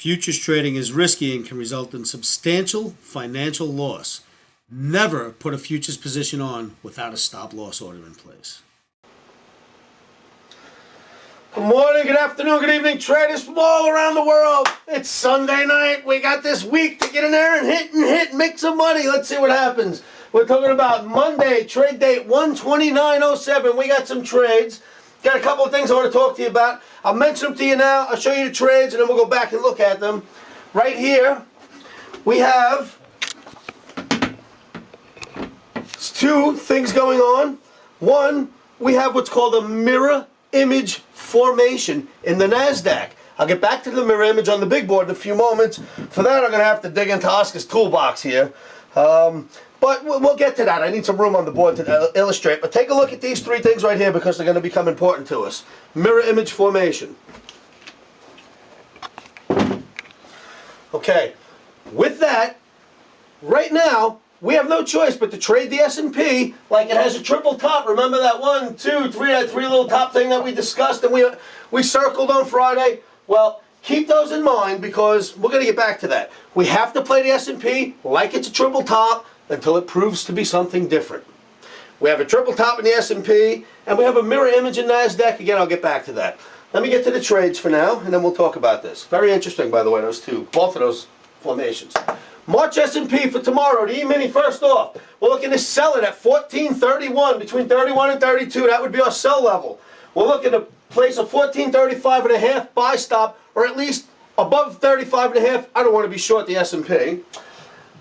Futures trading is risky and can result in substantial financial loss. Never put a futures position on without a stop loss order in place. Good morning, good afternoon, good evening, traders from all around the world. It's Sunday night. We got this week to get in there and hit, make some money. Let's see what happens. We're talking about Monday, trade date 1/29/07. We got some trades. Got a couple of things I want to talk to you about. I'll mention them to you now. I'll show you the trades, and then we'll go back and look at them. Right here, we have two things going on. One, we have what's called a mirror image formation in the NASDAQ. I'll get back to the mirror image on the big board in a few moments. For that, I'm going to have to dig into Oscar's toolbox here. But we'll get to that. I need some room on the board to illustrate. But take a look at these three things right here because they're going to become important to us. Mirror image formation. Okay. With that, right now, we have no choice but to trade the S&P like it has a triple top. Remember that 1, 2, 3, that three little top thing that we discussed and we circled on Friday? Well, keep those in mind because we're going to get back to that. We have to play the S&P like it's a triple top until it proves to be something different. We have a triple top in the S&P and we have a mirror image in NASDAQ. Again, I'll get back to that. Let me get to the trades for now and then we'll talk about this. Very interesting, by the way, both of those formations. March S&P for tomorrow, the E-mini first off. We're looking to sell it at 1431, between 31 and 32. That would be our sell level. We're looking to place a 1435.5 buy stop, or at least above 35.5. I don't want to be short the S&P.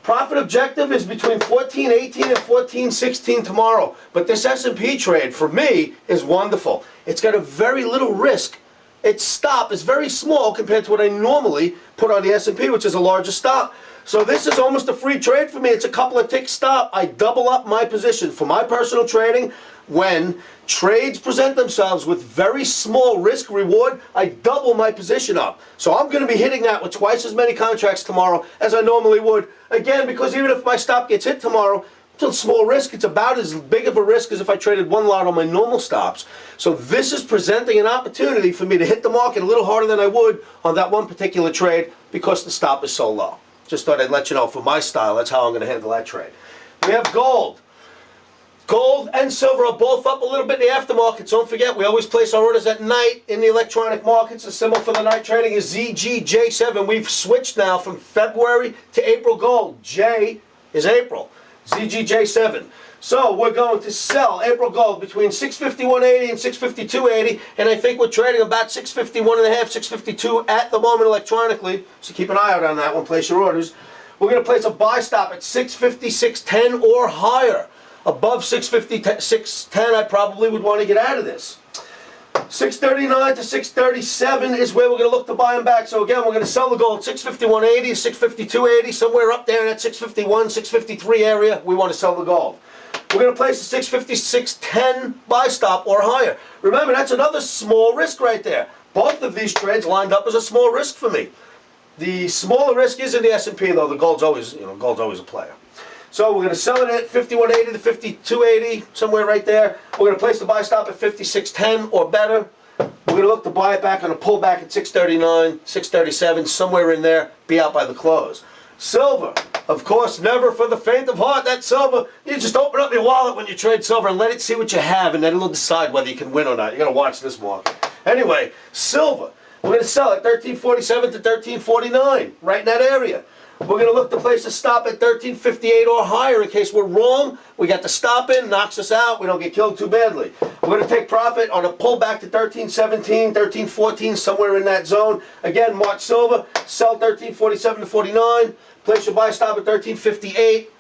Profit objective is between 1418 and 1416 tomorrow. But this S&P trade, for me, is wonderful. It's got a very little risk. Its stop is very small compared to what I normally put on the S&P, which is a larger stop. So this is almost a free trade for me. It's a couple of tick stop. I double up my position. For my personal trading, when trades present themselves with very small risk reward, I double my position up. So I'm going to be hitting that with twice as many contracts tomorrow as I normally would. Again, because even if my stop gets hit tomorrow, it's a small risk. It's about as big of a risk as if I traded one lot on my normal stops. So this is presenting an opportunity for me to hit the market a little harder than I would on that one particular trade because the stop is so low. Just thought I'd let you know for my style, that's how I'm going to handle that trade. We have gold. Gold and silver are both up a little bit in the aftermarket. Don't forget, we always place our orders at night in the electronic markets. The symbol for the night trading is ZGJ7. We've switched now from February to April gold. J is April. ZGJ7. So we're going to sell April gold between 651.80 and 652.80, and I think we're trading about 651.5, 652 at the moment electronically. So keep an eye out on that one. Place your orders. We're going to place a buy stop at 650, 610 or higher. Above 650, 610, I probably would want to get out of this. 639 to 637 is where we're going to look to buy them back. So again, we're going to sell the gold 651.80, 652.80, somewhere up there in that 651, 653 area. We want to sell the gold. We're going to place a 650, 610 buy stop or higher. Remember, that's another small risk right there. Both of these trades lined up as a small risk for me. The smaller risk is in the S&P, though. The gold's always, gold's always a player. So we're going to sell it at 51.80 to 52.80, somewhere right there. We're going to place the buy stop at 56.10 or better. We're going to look to buy it back on a pullback at 639, 637, somewhere in there. Be out by the close. Silver, of course, never for the faint of heart. That silver, you just open up your wallet when you trade silver and let it see what you have, and then it'll decide whether you can win or not. You're going to watch this market. Anyway, silver, we're going to sell at 1347 to 1349, right in that area. We're going to look to place a stop at 1358 or higher in case we're wrong. We got the stop in, knocks us out, we don't get killed too badly. We're going to take profit on a pullback to 1317, 1314, somewhere in that zone. Again, March silver, sell 1347 to 49, place your buy stop at 1358.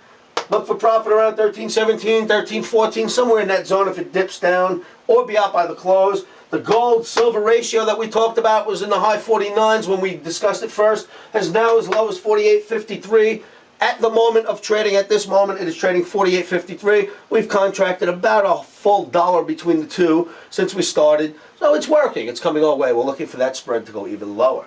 Look for profit around 1317, 1314, somewhere in that zone if it dips down, or be out by the close. The gold-silver ratio that we talked about was in the high 49s when we discussed it first, is now as low as 48.53. At the moment of trading, at this moment, it is trading 48.53. We've contracted about a full $1 between the two since we started. So it's working. It's coming our way. We're looking for that spread to go even lower.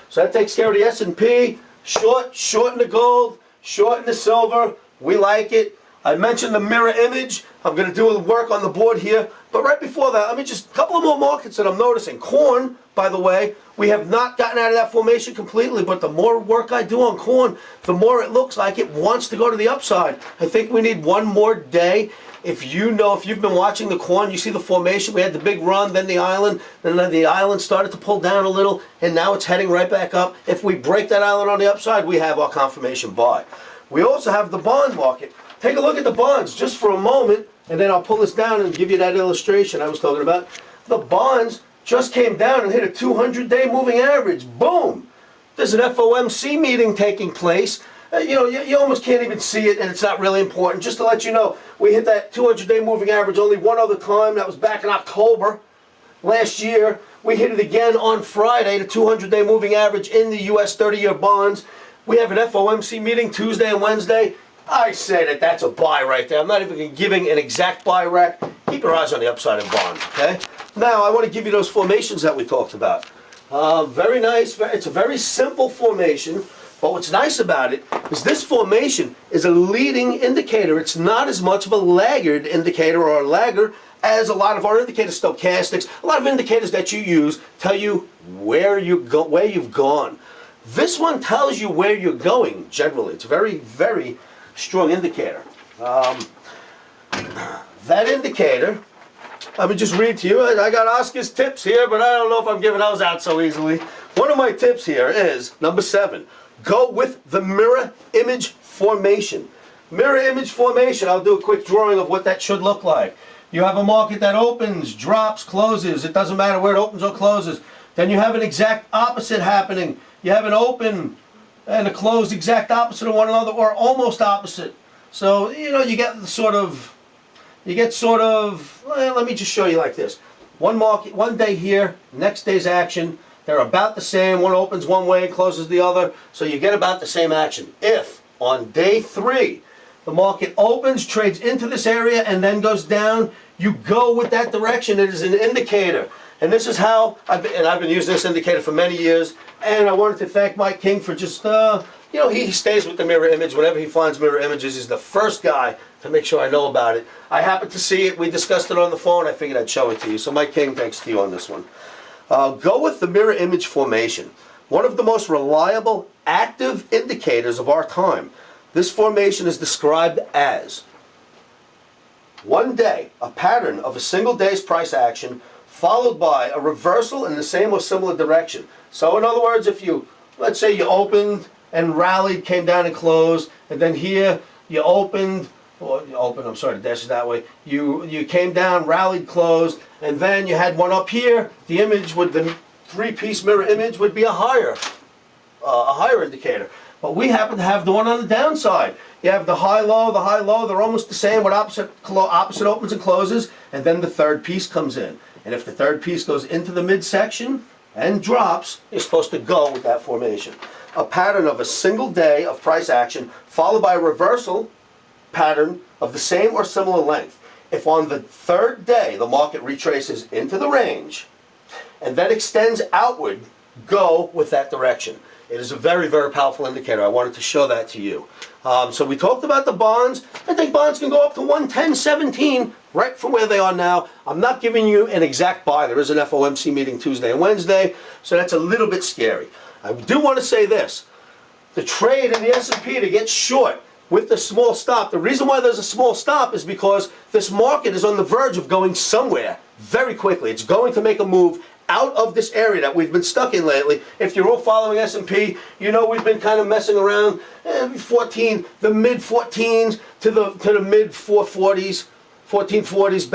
So that takes care of the S&P. Short in the gold, short in the silver. We like it. I mentioned the mirror image. I'm going to do the work on the board here. But right before that, let me just, a couple of more markets that I'm noticing. Corn, by the way, we have not gotten out of that formation completely, but the more work I do on corn, the more it looks like it wants to go to the upside. I think we need one more day. If you've been watching the corn, you see the formation. We had the big run, then the island started to pull down a little, and now it's heading right back up. If we break that island on the upside, we have our confirmation buy. We also have the bond market. Take a look at the bonds just for a moment, and then I'll pull this down and give you that illustration I was talking about. The bonds just came down and hit a 200-day moving average. Boom! There's an FOMC meeting taking place. You almost can't even see it, and it's not really important. Just to let you know, we hit that 200-day moving average only one other time. That was back in October last year. We hit it again on Friday, the 200-day moving average in the U.S. 30-year bonds. We have an FOMC meeting Tuesday and Wednesday. I say that that's a buy right there. I'm not even giving an exact buy rack. Keep your eyes on the upside in bonds, okay? Now, I want to give you those formations that we talked about. Very nice. It's a very simple formation, but what's nice about it is this formation is a leading indicator. It's not as much of a laggard indicator or a lagger as a lot of our indicators, stochastics, a lot of indicators that you use tell you where you've gone. This one tells you where you're going, generally. It's a very, very strong indicator. That indicator, let me just read to you. I got Oscar's tips here, but I don't know if I'm giving those out so easily. One of my tips here is, number 7, go with the mirror image formation. Mirror image formation, I'll do a quick drawing of what that should look like. You have a market that opens, drops, closes. It doesn't matter where it opens or closes. Then you have an exact opposite happening. You have an open and a close exact opposite of one another, or almost opposite. So, you get sort of, let me just show you like this. One market, one day here, next day's action, they're about the same. One opens one way and closes the other, so you get about the same action. If, on day 3, the market opens, trades into this area, and then goes down, you go with that direction. It is an indicator. And this is how, I've been using this indicator for many years, and I wanted to thank Mike King for just, he stays with the mirror image. Whenever he finds mirror images, he's the first guy to make sure I know about it. I happened to see it, we discussed it on the phone, I figured I'd show it to you. So Mike King, thanks to you on this one. Go with the mirror image formation. One of the most reliable active indicators of our time. This formation is described as one day, a pattern of a single day's price action followed by a reversal in the same or similar direction. So in other words, if let's say you opened and rallied, came down and closed, and then here you I'm sorry, the dash is that way. You came down, rallied, closed, and then you had one up here. The image the 3-piece mirror image would be a higher indicator. But we happen to have the one on the downside. You have the high-low, they're almost the same with opposite opens and closes, and then the third piece comes in. And if the third piece goes into the midsection and drops, you're supposed to go with that formation. A pattern of a single day of price action followed by a reversal pattern of the same or similar length. If on the third day the market retraces into the range and then extends outward, go with that direction. It is a very, very powerful indicator. I wanted to show that to you. So we talked about the bonds. I think bonds can go up to 110.17 right from where they are now. I'm not giving you an exact buy. There is an FOMC meeting Tuesday and Wednesday, so that's a little bit scary. I do want to say this. The trade in the S&P to get short with the small stop, the reason why there's a small stop is because this market is on the verge of going somewhere very quickly. It's going to make a move out of this area that we've been stuck in lately. If you're all following S&P, we've been kind of messing around the mid 14s to the mid 440s, 1440s,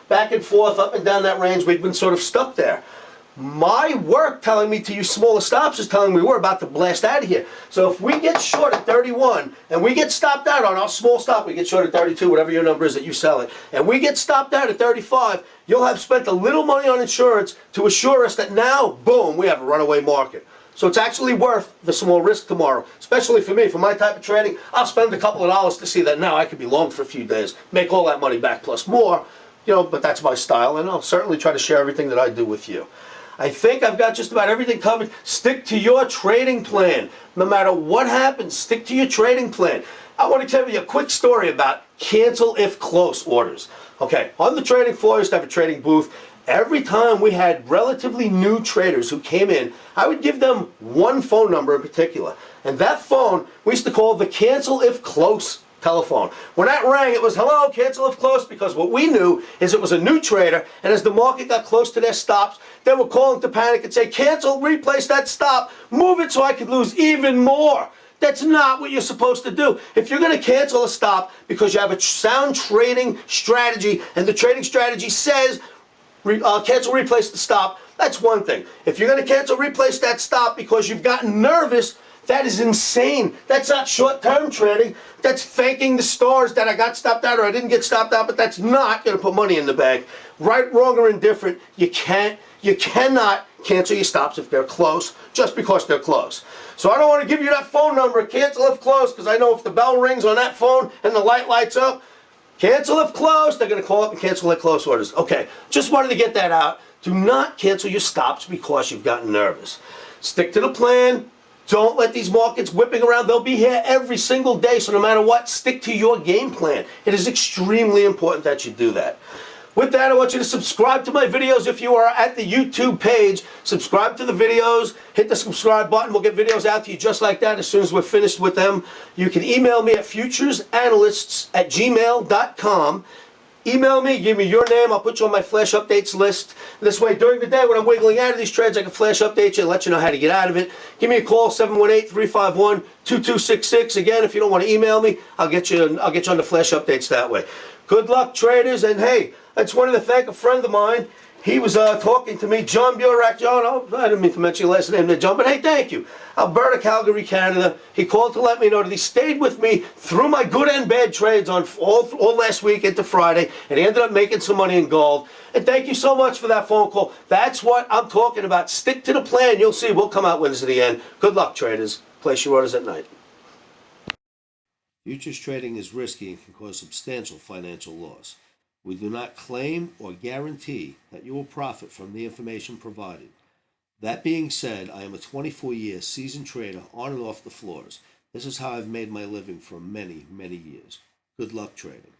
back and forth, up and down that range. We've been sort of stuck there. My work telling me to use smaller stops is telling me we're about to blast out of here. So if we get short at 31 and we get stopped out on our small stop, we get short at 32, whatever your number is that you sell it, and we get stopped out at 35, you'll have spent a little money on insurance to assure us that now, boom, we have a runaway market. So it's actually worth the small risk tomorrow, especially for me, for my type of trading. I'll spend a couple of dollars to see that now I could be long for a few days, make all that money back plus more, but that's my style, and I'll certainly try to share everything that I do with you. I think I've got just about everything covered. Stick to your trading plan. No matter what happens, stick to your trading plan. I want to tell you a quick story about cancel if close orders. Okay, on the trading floor, I used to have a trading booth. Every time we had relatively new traders who came in, I would give them one phone number in particular. And that phone, we used to call the cancel if close telephone. When that rang, it was, hello, cancel if close, because what we knew is it was a new trader, and as the market got close to their stops, they were calling to panic and say, cancel, replace that stop, move it so I could lose even more. That's not what you're supposed to do. If you're going to cancel a stop because you have a sound trading strategy and the trading strategy says cancel, replace the stop, that's one thing. If you're going to cancel, replace that stop because you've gotten nervous, that is insane. That's not short-term trading. That's faking the stars that I got stopped out or I didn't get stopped out, but that's not going to put money in the bag. Right, wrong, or indifferent, you cannot cancel your stops if they're close just because they're close. So I don't want to give you that phone number, cancel if close, because I know if the bell rings on that phone and the light lights up, cancel if close, they're going to call up and cancel their close orders. Okay, just wanted to get that out. Do not cancel your stops because you've gotten nervous. Stick to the plan. Don't let these markets whipping around. They'll be here every single day, so no matter what, stick to your game plan. It is extremely important that you do that. With that, I want you to subscribe to my videos if you are at the YouTube page. Subscribe to the videos. Hit the subscribe button. We'll get videos out to you just like that as soon as we're finished with them. You can email me at futuresanalysts@gmail.com. Email me, give me your name, I'll put you on my flash updates list. This way, during the day when I'm wiggling out of these trades, I can flash update you and let you know how to get out of it. Give me a call, 718-351-2266. Again, if you don't want to email me, I'll get you on the flash updates that way. Good luck, traders, and hey, I just wanted to thank a friend of mine. He was talking to me, John Burak. John, I didn't mean to mention your last name there, John, but hey, thank you. Alberta, Calgary, Canada. He called to let me know that he stayed with me through my good and bad trades on all last week into Friday, and he ended up making some money in gold. And thank you so much for that phone call. That's what I'm talking about. Stick to the plan. You'll see we'll come out winners at the end. Good luck, traders. Place your orders at night. Futures trading is risky and can cause substantial financial loss. We do not claim or guarantee that you will profit from the information provided. That being said, I am a 24-year seasoned trader on and off the floors. This is how I've made my living for many, many years. Good luck trading.